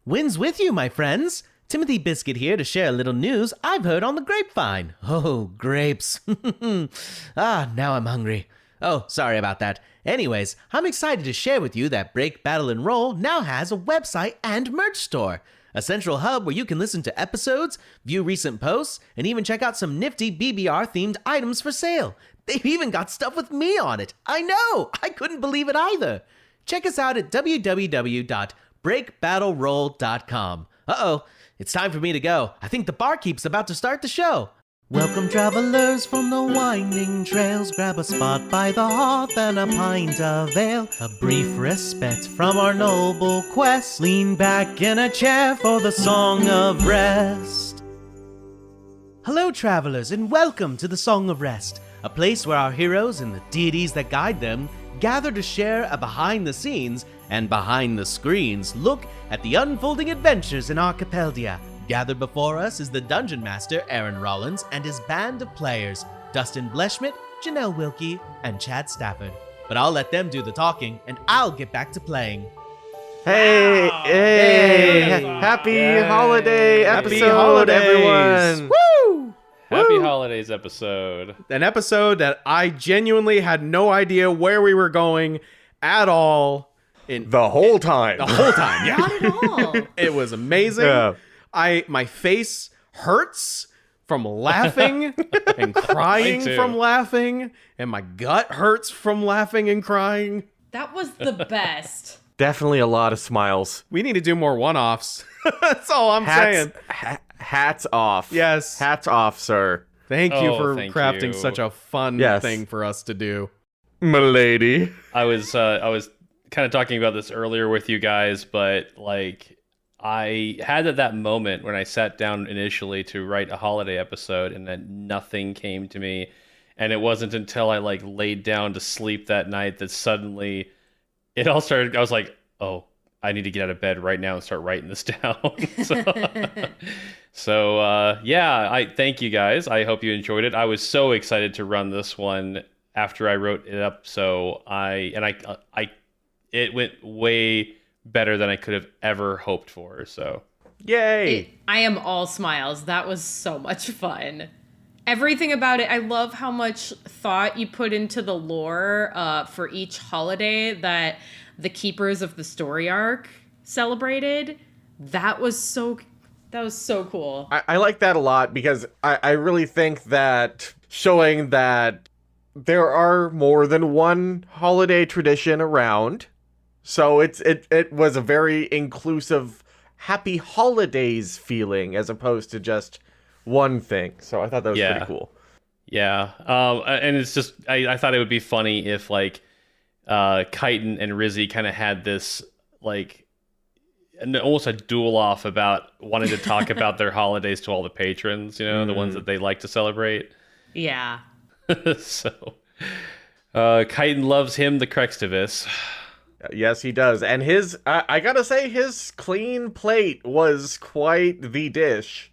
Winds with you, my friends. Timothy Biscuit here to share a little news I've heard on the grapevine. Oh, grapes. Now I'm hungry. Oh, sorry about that. Anyways, I'm excited to share with you that Break, Battle, and Roll now has a website and merch store. A central hub where you can listen to episodes, view recent posts, and even check out some nifty BBR-themed items for sale. They've even got stuff with me on it. I know! I couldn't believe it either. Check us out at www.breakbattleroll.com. Uh-oh, it's time for me to go. I think the barkeep's about to start the show. Welcome, travelers from the winding trails. Grab a spot by the hearth and a pint of ale. A brief respite from our noble quest. Lean back in a chair for the Song of Rest. Hello, travelers, and welcome to the Song of Rest, a place where our heroes and the deities that guide them gather to share a behind-the-scenes and behind-the-screens look at the unfolding adventures in Archipeldia. Gathered before us is the Dungeon Master, Aaron Rollins, and his band of players, Dustin Bleschmidt, Janelle Wilkie, and Chad Stafford. But I'll let them do the talking, and I'll get back to playing. Hey, Wow. hey, Hey. happy holiday Happy episode, holidays. everyone. Woo! Happy Woo! Holidays episode. An episode that I genuinely had no idea where we were going at all in The whole time. the whole time. Yeah. Not at all. It was amazing. Yeah. My face hurts from laughing and crying Mine too. from laughing, and my gut hurts from laughing and crying. That was the best. Definitely a lot of smiles. We need to do more one-offs. That's all I'm saying. Hats off. Yes. Hats off, sir. Thank you Oh, for thank crafting you. such a fun Yes. thing for us to do. Milady. I was kind of talking about this earlier with you guys, but like I had that moment when I sat down initially to write a holiday episode, and then nothing came to me, and it wasn't until I like laid down to sleep that night that suddenly it all started. I was like, oh, I need to get out of bed right now and start writing this down. Yeah, I thank you guys. I hope you enjoyed it. I was so excited to run this one after I wrote it up. So it went way better than I could have ever hoped for. So Yay. I am all smiles. That was so much fun. Everything about it. I love how much thought you put into the lore for each holiday that the keepers of the story arc celebrated. That was so cool. I like that a lot because I really think that showing that there are more than one holiday tradition around. So it was a very inclusive happy holidays feeling as opposed to just one thing. So I thought that was pretty cool. yeah, and it's just I thought it would be funny if like Chitin and Rizzy kind of had this like almost a duel off about wanting to talk about their holidays to all the patrons, you know, the ones that they like to celebrate. Yeah. So Chitin loves him the Crextivus. Yes, he does. And I gotta say, his clean plate was quite the dish.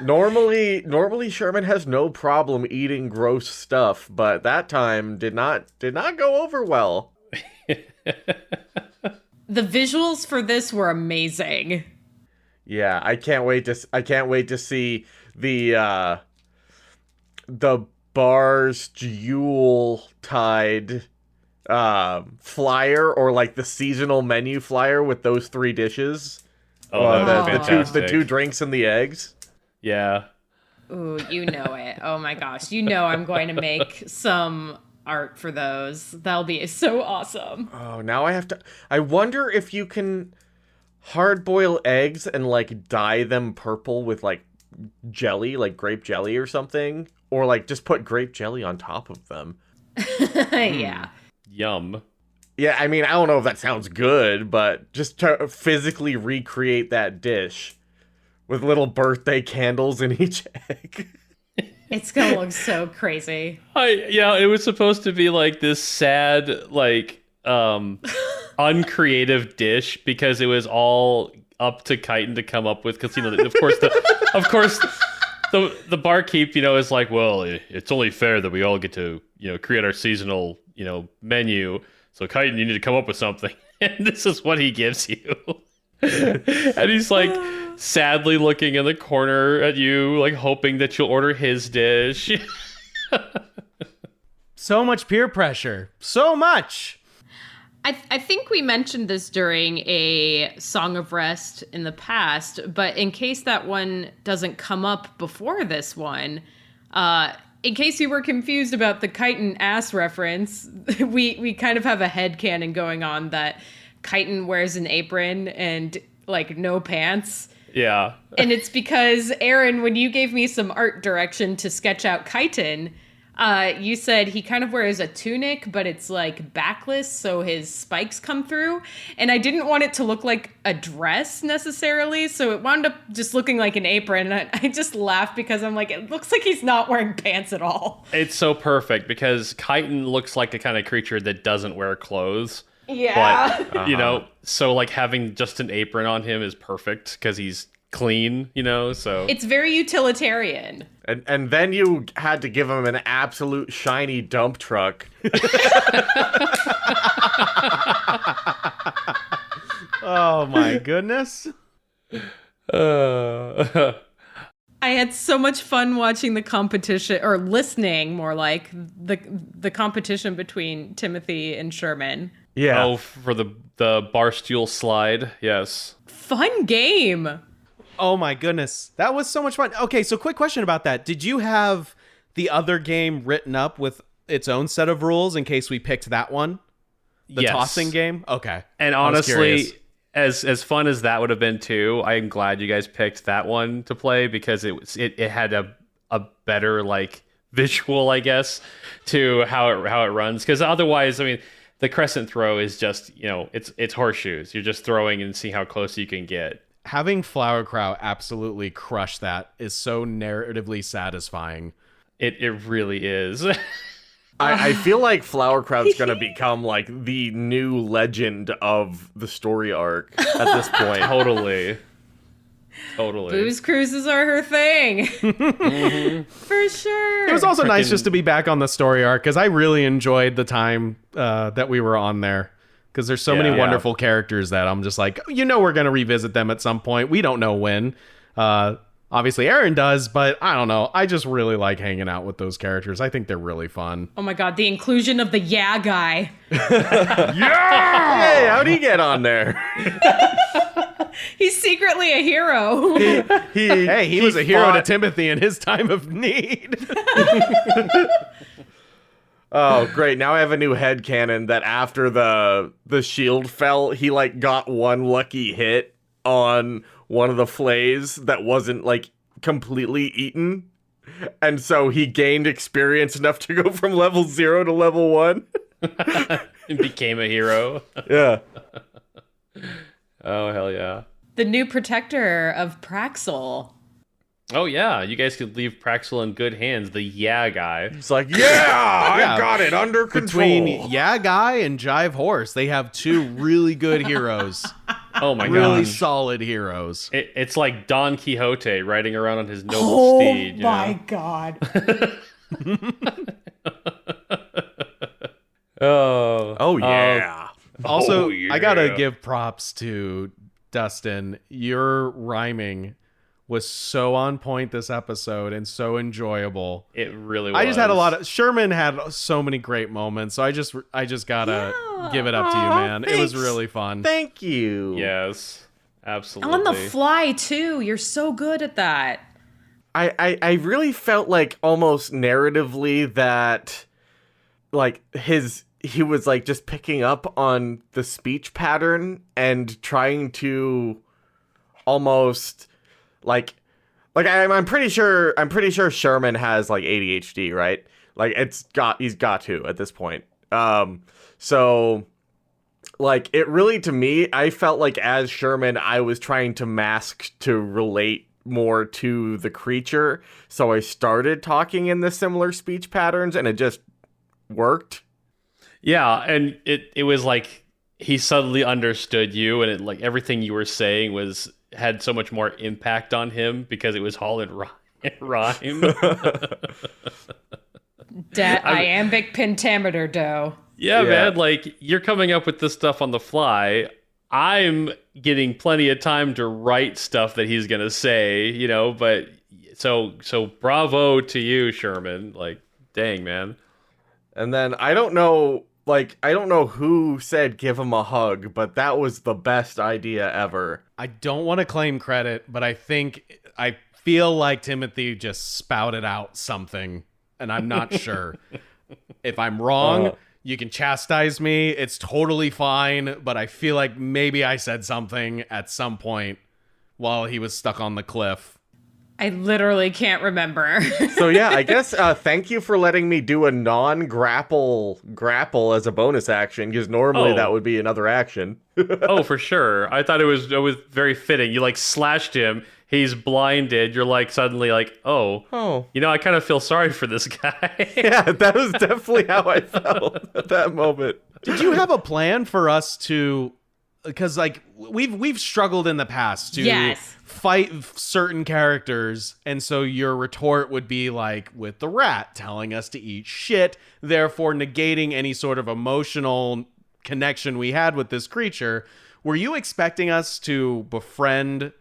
Normally Sherman has no problem eating gross stuff, but that time did not go over well. The visuals for this were amazing. Yeah, I can't wait to see the bar's jewel tied flyer, or like the seasonal menu flyer with those three dishes. Oh, that would be the fantastic. two drinks and the eggs. Yeah. Ooh, you know it. Oh my gosh. You know I'm going to make some art for those. That'll be so awesome. Oh, now I wonder if you can hard boil eggs and like dye them purple with like jelly, like grape jelly or something, or like just put grape jelly on top of them. Yeah. Yum. Yeah, I mean, I don't know if that sounds good, but just to physically recreate that dish with little birthday candles in each egg. It's gonna look so crazy. It was supposed to be like this sad, like uncreative dish because it was all up to Chitin to come up with. Because of course the barkeep, is like, well, it's only fair that we all get to create our seasonal menu. So Chitin, you need to come up with something. And this is what he gives you. And he's like sadly looking in the corner at you, like hoping that you'll order his dish. So much peer pressure. So much. I think we mentioned this during a Song of Rest in the past, but in case that one doesn't come up before this one, in case you were confused about the chitin ass reference, we kind of have a headcanon going on that chitin wears an apron and like no pants. Yeah. And it's because, Aaron, when you gave me some art direction to sketch out chitin, you said he kind of wears a tunic, but it's like backless, so his spikes come through. And I didn't want it to look like a dress necessarily, so it wound up just looking like an apron. And I just laughed because I'm like, it looks like he's not wearing pants at all. It's so perfect because chitin looks like a kind of creature that doesn't wear clothes. Yeah. But, you know, so like having just an apron on him is perfect because he's clean, you know, so. It's very utilitarian. And then you had to give him an absolute shiny dump truck. Oh my goodness. I had so much fun watching the competition, or listening more like the competition between Timothy and Sherman. Yeah. Oh, for the barstool slide, yes. Fun game. Oh my goodness. That was so much fun. Okay, so quick question about that. Did you have the other game written up with its own set of rules in case we picked that one? The Yes. tossing game? Okay. And I was honestly, curious. as fun as that would have been too, I'm glad you guys picked that one to play because it had a better like visual, I guess, to how it runs. Because otherwise, I mean, the crescent throw is just, you know, it's horseshoes. You're just throwing and see how close you can get. Having Flowerkraut absolutely crush that is so narratively satisfying. It really is. I feel like Flowerkraut's gonna become like the new legend of the story arc at this point. Totally. Booze cruises are her thing. For sure. It was also nice just to be back on the story arc because I really enjoyed the time that we were on there. Because there's so many wonderful characters that I'm just like, you know, we're going to revisit them at some point. We don't know when. Obviously, Aaron does, but I don't know. I just really like hanging out with those characters. I think they're really fun. Oh my god, the inclusion of the guy. Hey, how'd he get on there? He's secretly a hero. He was a hero to Timothy in his time of need. Oh, great. Now I have a new headcanon that after the shield fell, he like got one lucky hit on one of the flays that wasn't like completely eaten. And so he gained experience enough to go from level 0 to level 1. And became a hero. Yeah. Oh, hell yeah. The new protector of Praxel. Oh, yeah. You guys could leave Praxel in good hands. The guy. It's like, I got it under control. Between Guy and Jive Horse, they have two really good heroes. Oh, my Really gosh. solid heroes. It's like Don Quixote riding around on his noble steed. You know? God. Oh, yeah. Also, Oh, yeah. I gotta give props to Dustin. Your rhyming was so on point this episode and so enjoyable. It really was. I just had a lot of Sherman had so many great moments, so I just gotta give it up to you, man. It was thanks. really fun. Thank you. Yes. Absolutely. On the fly, too. You're so good at that. I really felt like almost narratively that like he was like just picking up on the speech pattern and trying to almost like I'm pretty sure Sherman has like ADHD, right? Like he's got to at this point. So like it really, to me, I felt like as Sherman I was trying to mask to relate more to the creature, so I started talking in the similar speech patterns and it just worked. Yeah, and it was like he suddenly understood you, and it like everything you were saying had so much more impact on him because it was all in rhyme. Iambic pentameter, dough. Yeah, man, like, you're coming up with this stuff on the fly. I'm getting plenty of time to write stuff that he's gonna say, you know, but so bravo to you, Sherman. Like, dang, man. And then I don't know who said give him a hug, but that was the best idea ever. I don't want to claim credit, but I feel like Timothy just spouted out something, and I'm not sure. If I'm wrong, you can chastise me. It's totally fine, but I feel like maybe I said something at some point while he was stuck on the cliff. I literally can't remember. So yeah, I guess thank you for letting me do a non-grapple as a bonus action, because normally that would be another action. Oh, for sure. I thought it was very fitting. You like slashed him. He's blinded. You're like suddenly like, oh, you know, I kind of feel sorry for this guy. Yeah, that was definitely how I felt at that moment. Did you have a plan for us to? Because like we've struggled in the past to fight certain characters, and so your retort would be like with the rat telling us to eat shit, therefore negating any sort of emotional connection we had with this creature. Were you expecting us to befriend,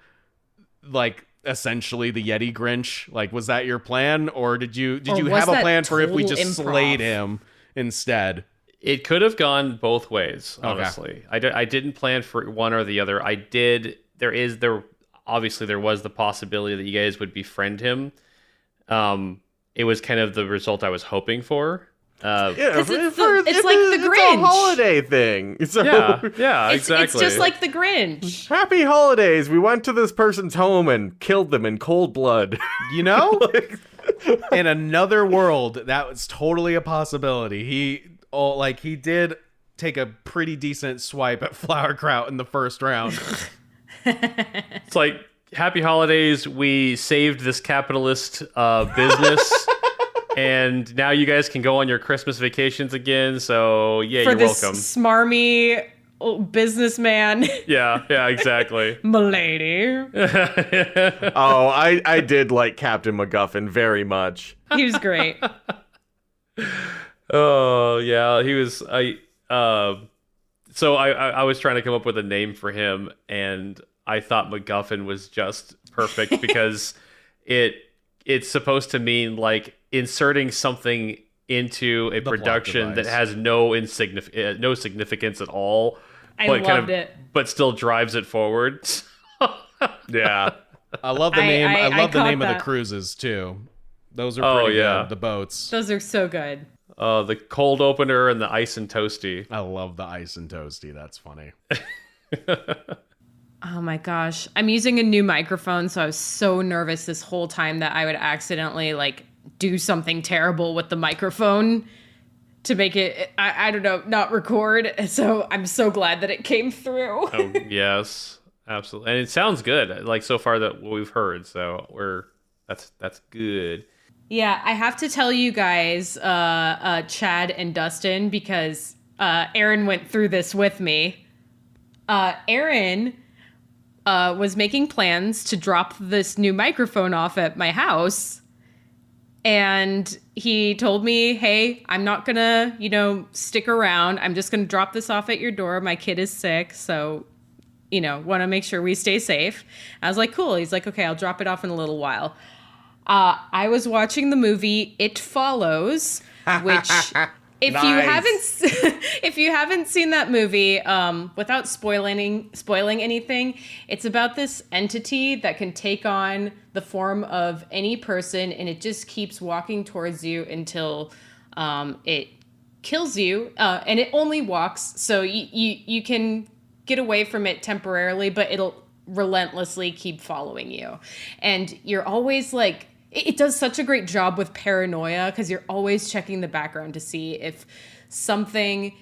like, essentially the Yeti Grinch? Like, was that your plan, or did you have a plan for if we just slayed him instead? It could have gone both ways, honestly. Okay. I didn't plan for one or the other. I did. Obviously there was the possibility that you guys would befriend him. It was kind of the result I was hoping for. It's like the Grinch. It's a holiday thing. So yeah, exactly. It's just like the Grinch. Happy holidays. We went to this person's home and killed them in cold blood. You know? In another world, that was totally a possibility. He did take a pretty decent swipe at Flowerkraut in the first round. It's like, happy holidays. We saved this capitalist business. And now you guys can go on your Christmas vacations again. So, yeah, you're welcome. For this smarmy businessman. Yeah, exactly. Milady. Oh, I did like Captain MacGuffin very much. He was great. Oh, yeah, he was. So I was trying to come up with a name for him, and I thought MacGuffin was just perfect because it's supposed to mean like inserting something into a production that has no significance at all. I loved it, but still drives it forward. Yeah, I love the name. I love the name of the cruises too. Those are pretty good. The boats. Those are so good. The cold opener and the ice and toasty. I love the ice and toasty. That's funny. Oh my gosh. I'm using a new microphone, so I was so nervous this whole time that I would accidentally like do something terrible with the microphone to make it, I don't know, not record. So I'm so glad that it came through. Oh, yes, absolutely. And it sounds good, like so far that we've heard. So that's good. Yeah, I have to tell you guys, Chad and Dustin, because Aaron went through this with me. Aaron was making plans to drop this new microphone off at my house. And he told me, hey, I'm not going to, stick around. I'm just going to drop this off at your door. My kid is sick, so, want to make sure we stay safe. I was like, cool. He's like, okay, I'll drop it off in a little while. I was watching the movie It Follows, which if you haven't seen that movie, without spoiling anything, it's about this entity that can take on the form of any person, and it just keeps walking towards you until it kills you, and it only walks, so you can get away from it temporarily, but it'll relentlessly keep following you, and you're always like, it does such a great job with paranoia because you're always checking the background to see if something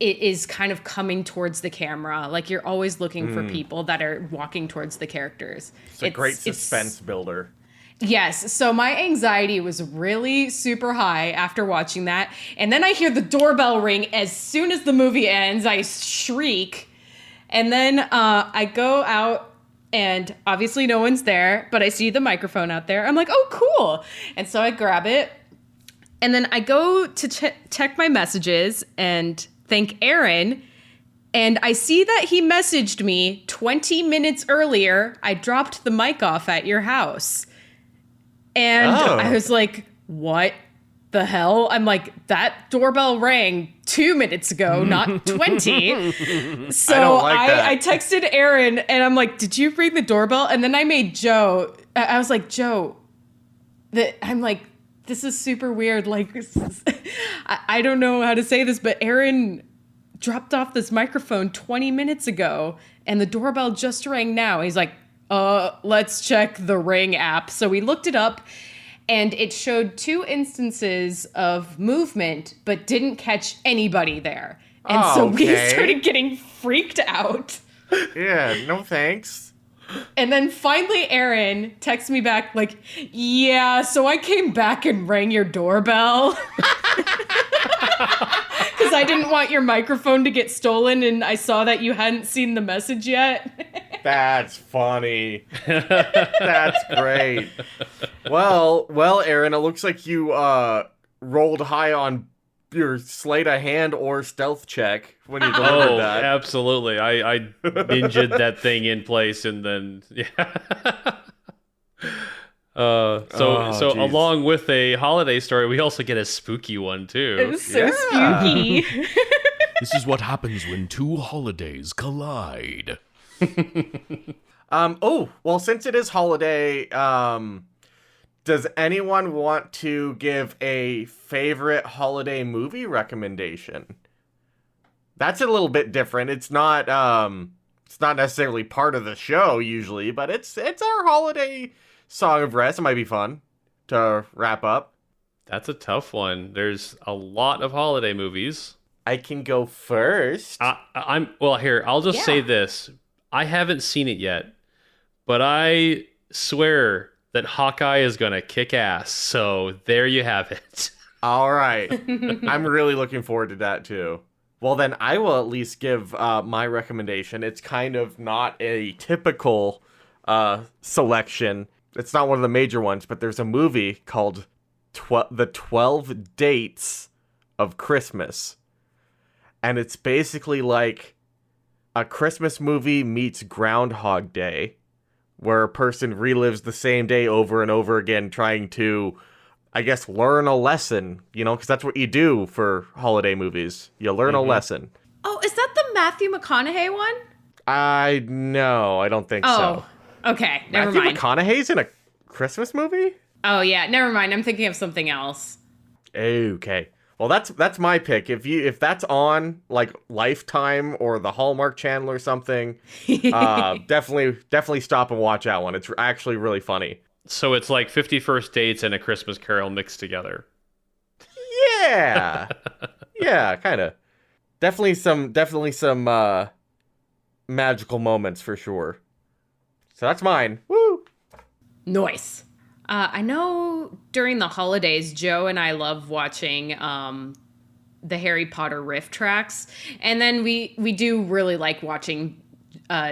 is kind of coming towards the camera. Like you're always looking for people that are walking towards the characters. It's a great suspense builder. Yes. So my anxiety was really super high after watching that. And then I hear the doorbell ring as soon as the movie ends. I shriek. And then I go out. And obviously no one's there, but I see the microphone out there. I'm like, oh, cool. And so I grab it And then I go to check my messages and thank Aaron. And I see that he messaged me 20 minutes earlier. I dropped the mic off at your house. And I was like, what the hell? I'm like, that doorbell rang 2 minutes ago, not 20. So I texted Aaron and I'm like, did you ring the doorbell? And then I made Joe. I was like, Joe, I'm like, this is super weird. Like, I don't know how to say this, but Aaron dropped off this microphone 20 minutes ago and the doorbell just rang now. He's like, let's check the Ring app. So we looked it up and it showed 2 instances of movement, but didn't catch anybody there. And so we started getting freaked out. Yeah, no thanks. And then finally Aaron texts me back like, yeah, so I came back and rang your doorbell. Because I didn't want your microphone to get stolen and I saw that you hadn't seen the message yet. That's funny. That's great. Well, Aaron, it looks like you rolled high on your sleight of hand or stealth check when you delivered that. Absolutely. I ninja'd that thing in place and then So along with a holiday story, we also get a spooky one too. It was so spooky. This is what happens when 2 holidays collide. Well, since it is holiday, does anyone want to give a favorite holiday movie recommendation? That's a little bit different. It's not necessarily part of the show usually, but it's our holiday song of rest. It might be fun to wrap up. That's a tough one. There's a lot of holiday movies. I can go first. I'll just say this. I haven't seen it yet, but I swear that Hawkeye is going to kick ass. So there you have it. All right. I'm really looking forward to that too. Well, then I will at least give my recommendation. It's kind of not a typical selection. It's not one of the major ones, but there's a movie called The 12 Dates of Christmas. And it's basically like a Christmas movie meets Groundhog Day, where a person relives the same day over and over again, trying to, I guess, learn a lesson, because that's what you do for holiday movies. You learn a lesson. Oh, is that the Matthew McConaughey one? I don't think so. Oh, okay, never Matthew mind. McConaughey's in a Christmas movie? Oh, yeah, never mind. I'm thinking of something else. Okay. Well, that's my pick. If that's on like Lifetime or the Hallmark Channel or something, definitely stop and watch that one. It's actually really funny. So it's like 50 First Dates and A Christmas Carol mixed together. Yeah. Yeah, kind of. Definitely some magical moments for sure. So that's mine. Woo! Nice. I know during the holidays, Joe and I love watching the Harry Potter riff tracks. And then we do really like watching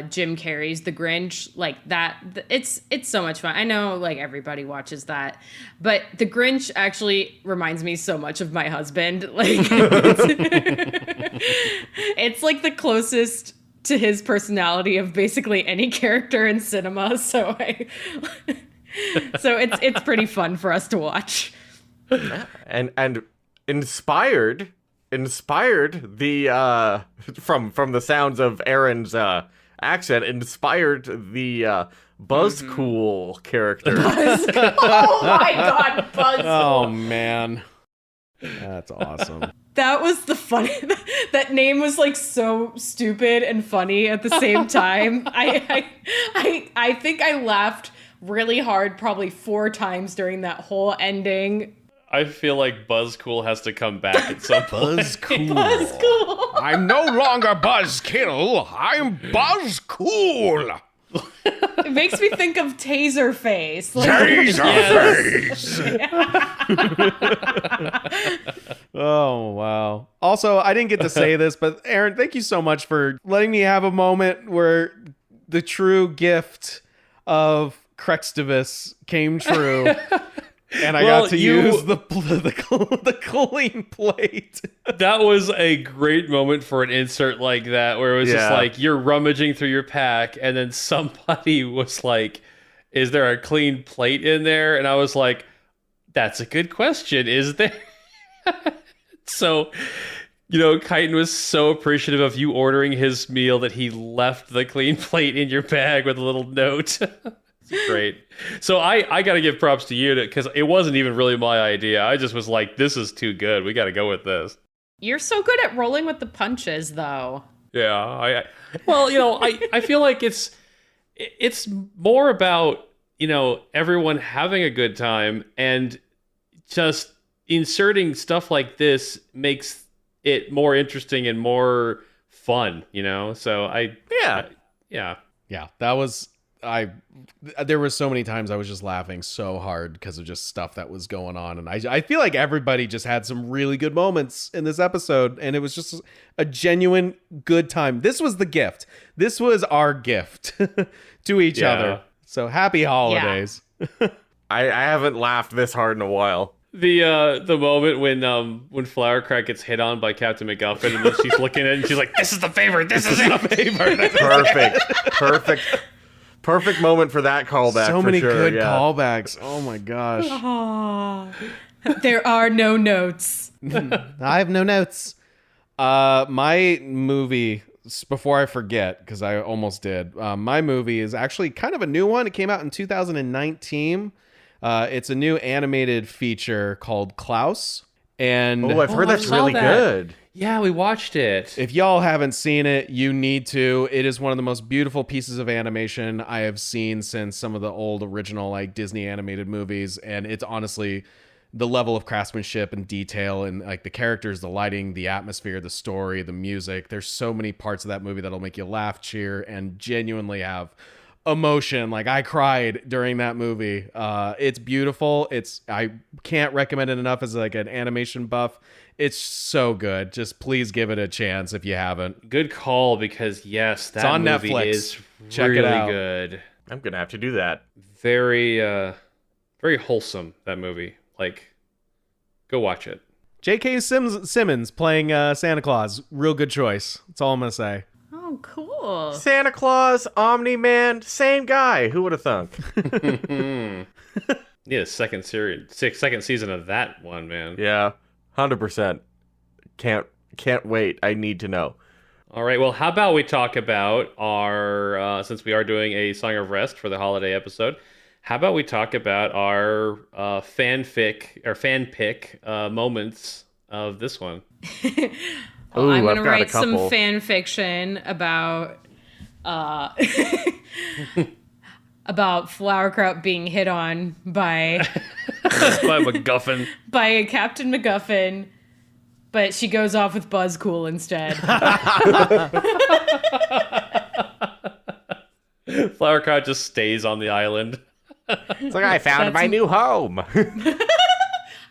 Jim Carrey's The Grinch. Like that, it's so much fun. I know like everybody watches that, but The Grinch actually reminds me so much of my husband. Like it's like the closest to his personality of basically any character in cinema. So it's pretty fun for us to watch. And inspired the from the sounds of Aaron's accent, inspired the Buzzcool character. Oh my god, Buzzcool. Oh man. That's awesome. That was the funny. That name was like so stupid and funny at the same time. I think I laughed really hard probably 4 times during that whole ending. I feel like Buzzcool has to come back at some point. Buzzcool. I'm no longer Buzzkill. I'm Buzzcool. It makes me think of Taserface. Like, Taserface. Oh, wow. Also, I didn't get to say this, but Aaron, thank you so much for letting me have a moment where the true gift of Crextivus came true. And I got to use the clean plate. That was a great moment for an insert like that, where it was just like you're rummaging through your pack, and then somebody was like, "Is there a clean plate in there?" And I was like, "That's a good question. Is there?" So, Chitin was so appreciative of you ordering his meal that he left the clean plate in your bag with a little note. It's great. So I got to give props to you because it wasn't even really my idea. I just was like, this is too good. We got to go with this. You're so good at rolling with the punches, though. Yeah. I feel like it's more about, everyone having a good time, and just inserting stuff like this makes it more interesting and more fun, So that was there were so many times I was just laughing so hard because of just stuff that was going on, and I feel like everybody just had some really good moments in this episode, and it was just a genuine good time. This was the gift. This was our gift to each other. So happy holidays. I haven't laughed this hard in a while. The moment when Flowerkraut gets hit on by Captain MacGuffin, and then she's looking at it and she's like, "This is the favorite. This is the favorite." Perfect moment for that callback. So many good callbacks. Oh my gosh. There are no notes. I have no notes. My movie, before I forget, because I almost did, my movie is actually kind of a new one. It came out in 2019. It's a new animated feature called Klaus. And I've heard that's really good. Yeah, we watched it. If y'all haven't seen it, you need to. It is one of the most beautiful pieces of animation I have seen since some of the old original Disney animated movies. And it's honestly the level of craftsmanship and detail, and the characters, the lighting, the atmosphere, the story, the music. There's so many parts of that movie that'll make you laugh, cheer, and genuinely have emotion. I cried during that movie. It's beautiful. I can't recommend it enough as an animation buff. It's so good. Just please give it a chance if you haven't. Good call, because yes, that it's on movie Netflix. is Check really it out. good. I'm gonna have to do that. Very very wholesome, that movie. Go watch it. J.K. Simmons playing Santa Claus. Real good choice. That's all I'm gonna say. Oh, cool. Santa Claus, Omni-Man, same guy. Who would have thunk? Need a second season of that one, man. Yeah, 100%. Can't wait. I need to know. All right, well, how about we talk about our, since we are doing a Song of Rest for the holiday episode, how about we talk about our fan pick moments of this one? Well, I'm going to I've got a write some couple. fan fiction about about Flowerkraut being hit on by By MacGuffin. by Captain MacGuffin, but she goes off with Buzzcool instead. Flowerkraut just stays on the island. It's I found my new home.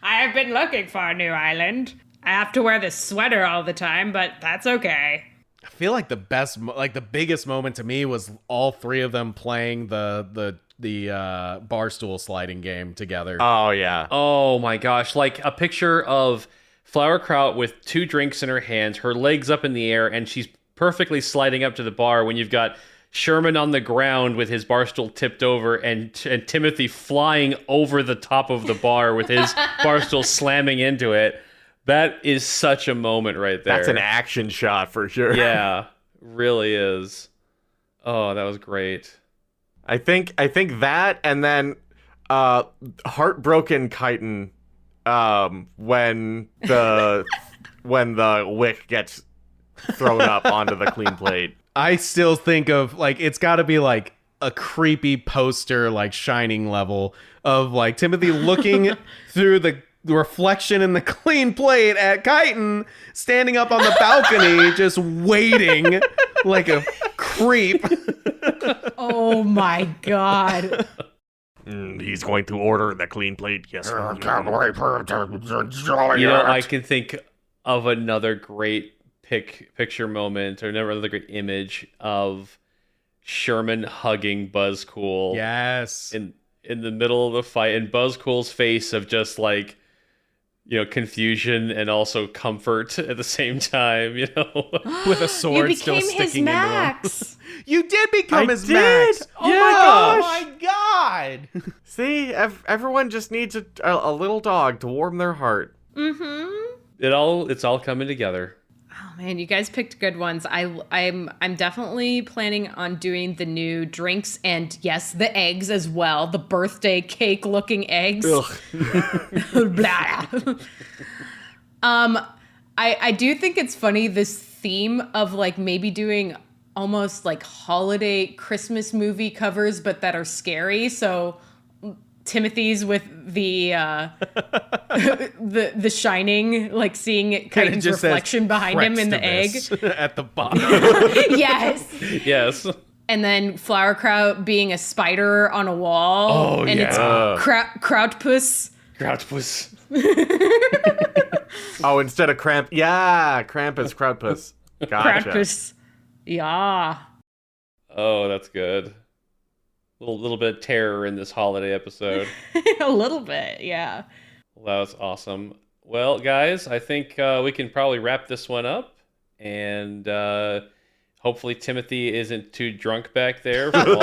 I have been looking for a new island. I have to wear this sweater all the time, but that's okay. I feel like the biggest moment to me was all three of them playing the barstool sliding game together. Oh, yeah. Oh my gosh, a picture of Flowerkraut with 2 drinks in her hands, her legs up in the air, and she's perfectly sliding up to the bar when you've got Sherman on the ground with his bar stool tipped over, and Timothy flying over the top of the bar with his bar stool slamming into it. That is such a moment right there. That's an action shot for sure. Yeah, really is. Oh, that was great. I think that, and then heartbroken Chitin when the wick gets thrown up onto the clean plate. I still think of it's got to be a creepy poster Shining level of Timothy looking through the reflection in the clean plate at Chitin standing up on the balcony just waiting like a creep. Oh my god. He's going to order the clean plate. Yes. I can think of another great picture moment, or another great image of Sherman hugging Buzzcool. Yes. in the middle of the fight, and Buzzcool's face of just like, confusion and also comfort at the same time, With a sword You still became his sticking into him. Max. You did become I his did! Max. Oh Yeah. my gosh! Oh my god! See, everyone just needs a little dog to warm their heart. Mm-hmm. It's all coming together. Oh man, you guys picked good ones. I'm definitely planning on doing the new drinks and yes, the eggs as well. The birthday cake looking eggs. Blah. I do think it's funny, this theme of like maybe doing almost like holiday Christmas movie covers, but that are scary. So Timothy's with the the Shining, like seeing Chiton's reflection behind him in the egg at the bottom. Yes. Yes. And then Flowerkraut being a spider on a wall. Oh, and yeah. it's Krautpuss. Krautpuss. Oh, instead of Krampus. Yeah, Krampus, Krautpuss. Gotcha. Krautpuss. Yeah. Oh, that's good. Little bit of terror in this holiday episode. A little bit, yeah. Well, that was awesome. Well, guys, I think we can probably wrap this one up, and hopefully Timothy isn't too drunk back there from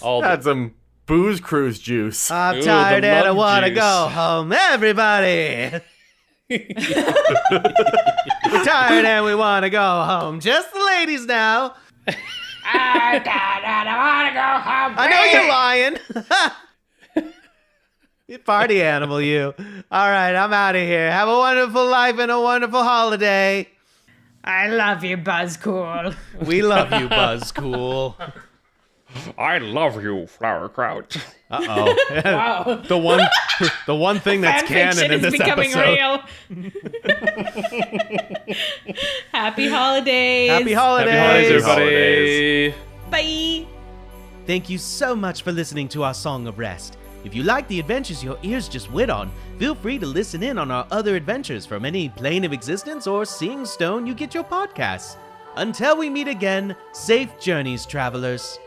all Had the some booze cruise juice. I'm Ooh, tired the and I love want to juice. go home. Everybody! We're tired and we want to go home. Just the ladies now. I want to go home. I know you're lying. You party animal, you. All right, I'm out of here. Have a wonderful life and a wonderful holiday. I love you, Buzzcool. We love you, Buzzcool. I love you, Flowerkraut. Uh-oh. Wow. The one thing that's canon in is this becoming episode. real. Happy holidays. Happy holidays. Happy holidays, Holidays. everybody. Bye. Thank you so much for listening to our Song of Rest. If you like the adventures your ears just wit on, feel free to listen in on our other adventures from any plane of existence or seeing stone you get your podcasts. Until we meet again, safe journeys, travelers.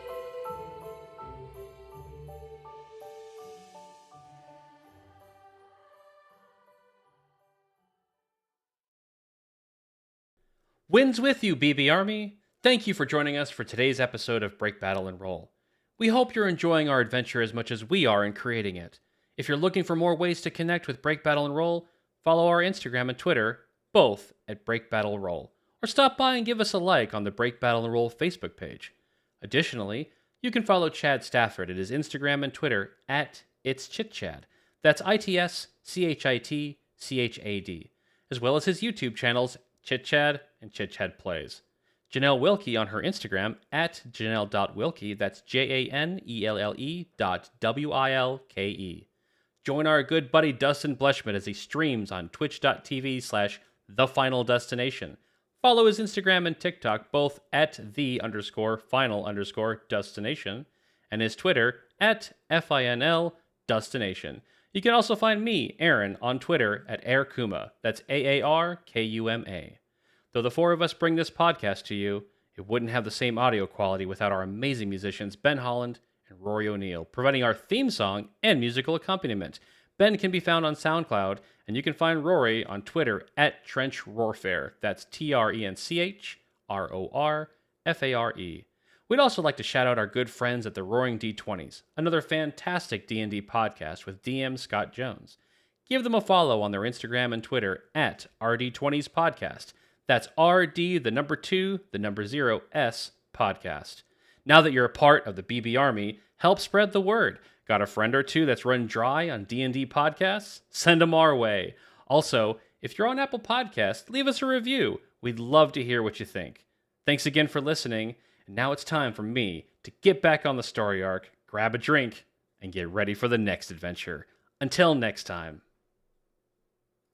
Winds with you, BB Army. Thank you for joining us for today's episode of Break Battle and Roll. We hope you're enjoying our adventure as much as we are in creating it. If you're looking for more ways to connect with Break Battle and Roll, follow our Instagram and Twitter, both at Break Battle Roll, or stop by and give us a like on the Break Battle and Roll Facebook page. Additionally, you can follow Chad Stafford at his Instagram and Twitter at It'sChitChad. That's ITSCHITCHAD, as well as his YouTube channels ChitChad and ChitChad Plays. Janelle Wilkie on her Instagram at janelle.wilkie, that's JANELLE.WILKE. Join our good buddy Dustin Bleshman as he streams on twitch.tv/thefinaldestination. Follow his Instagram and TikTok both at _final_destination and his Twitter at FINL Destination. You can also find me, Aaron, on Twitter at AirKuma. That's AARKUMA. Though the four of us bring this podcast to you, it wouldn't have the same audio quality without our amazing musicians Ben Holland and Rory O'Neill, providing our theme song and musical accompaniment. Ben can be found on SoundCloud, and you can find Rory on Twitter at Trench Roarfare. That's TRENCHRORFARE. We'd also like to shout out our good friends at the Roaring D20s, another fantastic D&D podcast with DM Scott Jones. Give them a follow on their Instagram and Twitter at RD20s Podcast. That's RD, the number 2, the number 0, S Podcast. Now that you're a part of the BB Army, help spread the word. Got a friend or two that's run dry on D&D podcasts? Send them our way. Also, if you're on Apple Podcasts, leave us a review. We'd love to hear what you think. Thanks again for listening. And now it's time for me to get back on the story arc, grab a drink, and get ready for the next adventure. Until next time.